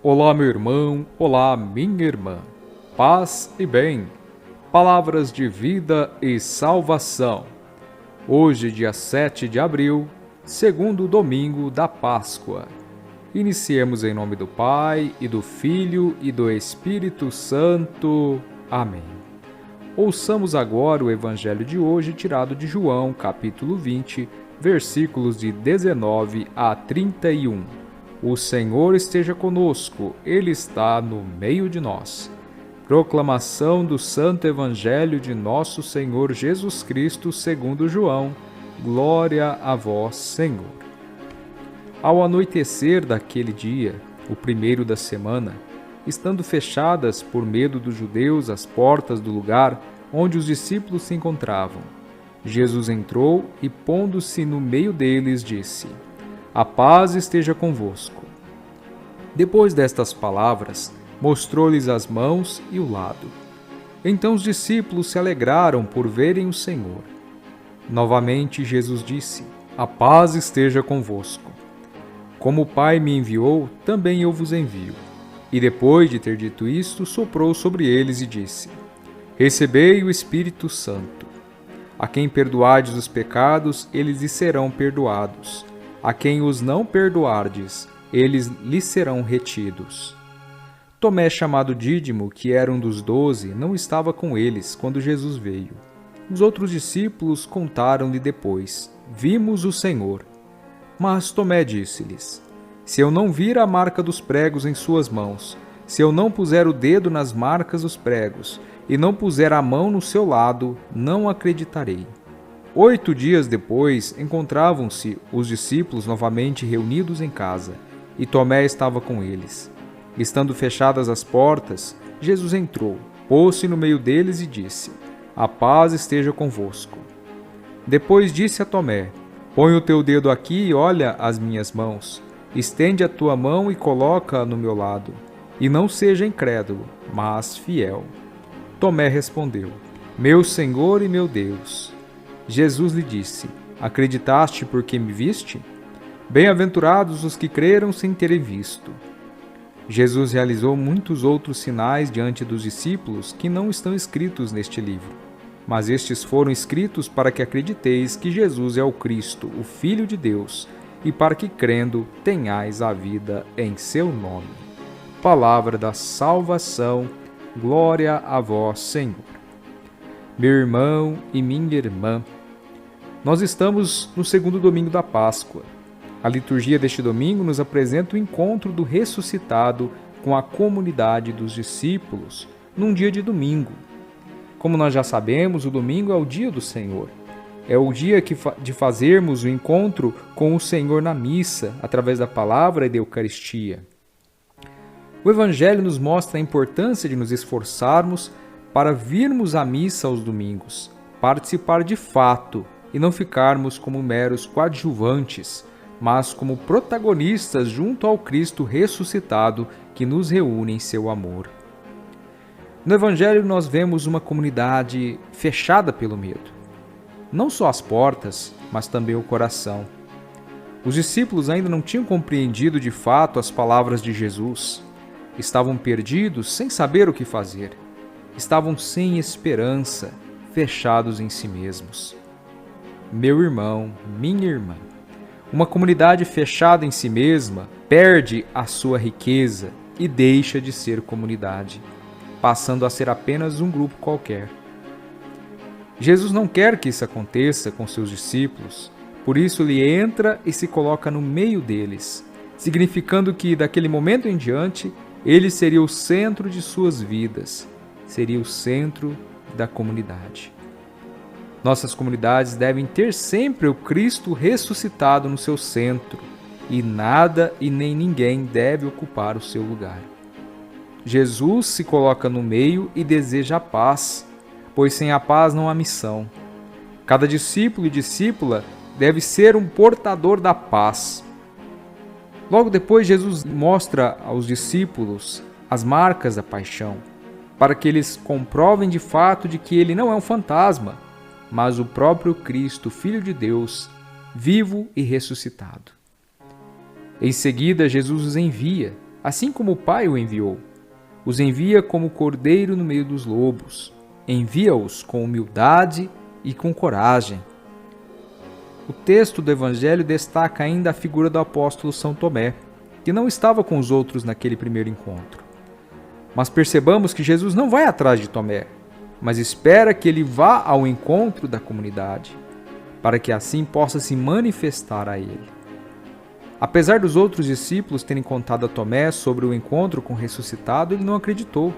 Olá, meu irmão, olá, minha irmã. Paz e bem. Palavras de vida e salvação. Hoje, dia 7 de abril, segundo domingo da Páscoa. Iniciemos em nome do Pai, e do Filho, e do Espírito Santo. Amém. Ouçamos agora o Evangelho de hoje, tirado de João, capítulo 20, versículos de 19 a 31. O Senhor esteja conosco, Ele está no meio de nós. Proclamação do Santo Evangelho de Nosso Senhor Jesus Cristo segundo João. Glória a vós, Senhor. Ao anoitecer daquele dia, o primeiro da semana, estando fechadas por medo dos judeus as portas do lugar onde os discípulos se encontravam, Jesus entrou e, pondo-se no meio deles, disse: A paz esteja convosco. Depois destas palavras, mostrou-lhes as mãos e o lado. Então os discípulos se alegraram por verem o Senhor. Novamente Jesus disse: A paz esteja convosco. Como o Pai me enviou, também eu vos envio. E depois de ter dito isto, soprou sobre eles e disse: Recebei o Espírito Santo. A quem perdoardes os pecados, eles lhes serão perdoados. A quem os não perdoardes, eles lhes serão retidos. Tomé, chamado Dídimo, que era um dos 12, não estava com eles quando Jesus veio. Os outros discípulos contaram-lhe depois: Vimos o Senhor. Mas Tomé disse-lhes: Se eu não vir a marca dos pregos em suas mãos, se eu não puser o dedo nas marcas dos pregos, e não puser a mão no seu lado, não acreditarei. 8 dias depois, encontravam-se os discípulos novamente reunidos em casa, e Tomé estava com eles. Estando fechadas as portas, Jesus entrou, pôs-se no meio deles e disse: A paz esteja convosco. Depois disse a Tomé: Põe o teu dedo aqui e olha as minhas mãos. Estende a tua mão e coloca-a no meu lado. E não seja incrédulo, mas fiel. Tomé respondeu: Meu Senhor e meu Deus. Jesus lhe disse: Acreditaste porque me viste? Bem-aventurados os que creram sem terem visto. Jesus realizou muitos outros sinais diante dos discípulos que não estão escritos neste livro, mas estes foram escritos para que acrediteis que Jesus é o Cristo, o Filho de Deus, e para que, crendo, tenhais a vida em seu nome. Palavra da salvação, glória a vós, Senhor. Meu irmão e minha irmã, nós estamos no segundo domingo da Páscoa. A liturgia deste domingo nos apresenta o encontro do ressuscitado com a comunidade dos discípulos num dia de domingo. Como nós já sabemos, o domingo é o dia do Senhor. É o dia de fazermos o encontro com o Senhor na missa, através da palavra e da Eucaristia. O Evangelho nos mostra a importância de nos esforçarmos para virmos à missa aos domingos, participar de fato e não ficarmos como meros coadjuvantes, mas como protagonistas junto ao Cristo ressuscitado que nos reúne em seu amor. No Evangelho nós vemos uma comunidade fechada pelo medo. Não só as portas, mas também o coração. Os discípulos ainda não tinham compreendido de fato as palavras de Jesus. Estavam perdidos, sem saber o que fazer. Estavam sem esperança, fechados em si mesmos. Meu irmão, minha irmã, uma comunidade fechada em si mesma perde a sua riqueza e deixa de ser comunidade, passando a ser apenas um grupo qualquer. Jesus não quer que isso aconteça com seus discípulos, por isso ele entra e se coloca no meio deles, significando que daquele momento em diante ele seria o centro de suas vidas, seria o centro da comunidade. Nossas comunidades devem ter sempre o Cristo ressuscitado no seu centro, e nada e nem ninguém deve ocupar o seu lugar. Jesus se coloca no meio e deseja a paz, pois sem a paz não há missão. Cada discípulo e discípula deve ser um portador da paz. Logo depois, Jesus mostra aos discípulos as marcas da paixão. para que eles comprovem de fato de que ele não é um fantasma, mas o próprio Cristo, Filho de Deus, vivo e ressuscitado. Em seguida, Jesus os envia, assim como o Pai o enviou. Os envia como cordeiro no meio dos lobos. Envia-os com humildade e com coragem. O texto do Evangelho destaca ainda a figura do apóstolo São Tomé, que não estava com os outros naquele primeiro encontro. Mas percebamos que Jesus não vai atrás de Tomé, mas espera que ele vá ao encontro da comunidade, para que assim possa se manifestar a ele. Apesar dos outros discípulos terem contado a Tomé sobre o encontro com o ressuscitado, ele não acreditou.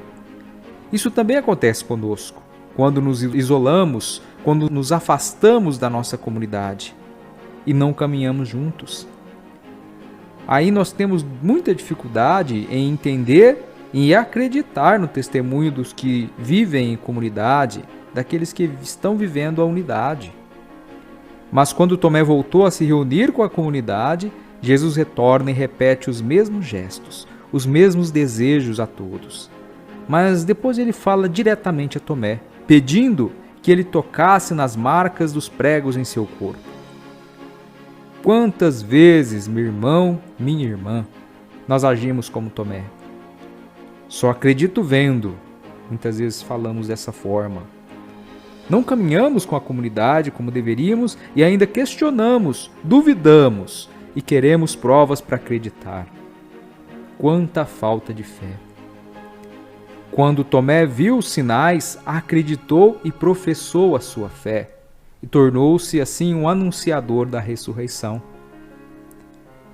Isso também acontece conosco, quando nos isolamos, quando nos afastamos da nossa comunidade e não caminhamos juntos. Aí nós temos muita dificuldade em entender e acreditar no testemunho dos que vivem em comunidade, daqueles que estão vivendo a unidade. Mas quando Tomé voltou a se reunir com a comunidade, Jesus retorna e repete os mesmos gestos, os mesmos desejos a todos. Mas depois ele fala diretamente a Tomé, pedindo que ele tocasse nas marcas dos pregos em seu corpo. Quantas vezes, meu irmão, minha irmã, nós agimos como Tomé? Só acredito vendo. Muitas vezes falamos dessa forma. Não caminhamos com a comunidade como deveríamos e ainda questionamos, duvidamos e queremos provas para acreditar. Quanta falta de fé! Quando Tomé viu os sinais, acreditou e professou a sua fé, e tornou-se assim um anunciador da ressurreição.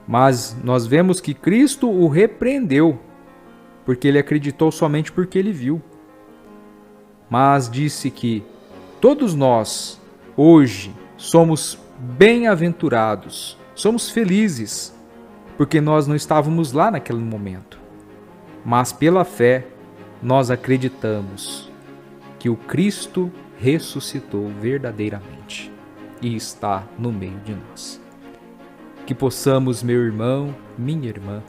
Mas nós vemos que Cristo o repreendeu, porque ele acreditou somente porque ele viu. Mas disse que todos nós, hoje, somos bem-aventurados, somos felizes, porque nós não estávamos lá naquele momento. Mas pela fé, nós acreditamos que o Cristo ressuscitou verdadeiramente e está no meio de nós. Que possamos, meu irmão, minha irmã,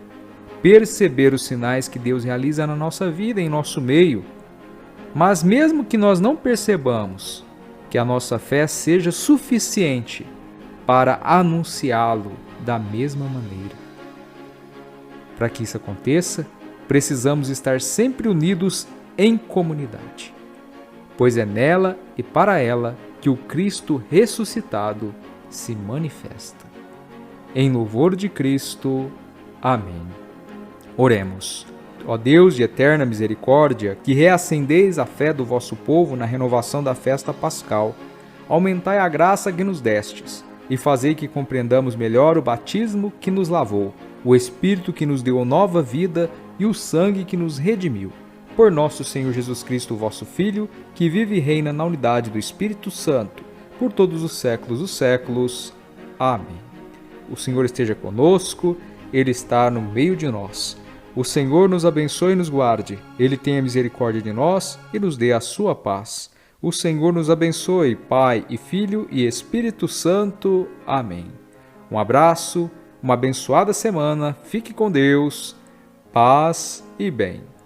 perceber os sinais que Deus realiza na nossa vida, em nosso meio, mas mesmo que nós não percebamos, que a nossa fé seja suficiente para anunciá-lo da mesma maneira. Para que isso aconteça, precisamos estar sempre unidos em comunidade, pois é nela e para ela que o Cristo ressuscitado se manifesta. Em louvor de Cristo. Amém. Oremos. Ó Deus de eterna misericórdia, que reacendeis a fé do vosso povo na renovação da festa pascal, aumentai a graça que nos destes, e fazei que compreendamos melhor o batismo que nos lavou, o Espírito que nos deu nova vida e o sangue que nos redimiu. Por nosso Senhor Jesus Cristo, vosso Filho, que vive e reina na unidade do Espírito Santo, por todos os séculos dos séculos. Amém. O Senhor esteja conosco, Ele está no meio de nós. O Senhor nos abençoe e nos guarde. Ele tenha misericórdia de nós e nos dê a sua paz. O Senhor nos abençoe, Pai e Filho e Espírito Santo. Amém. Um abraço, uma abençoada semana. Fique com Deus. Paz e bem.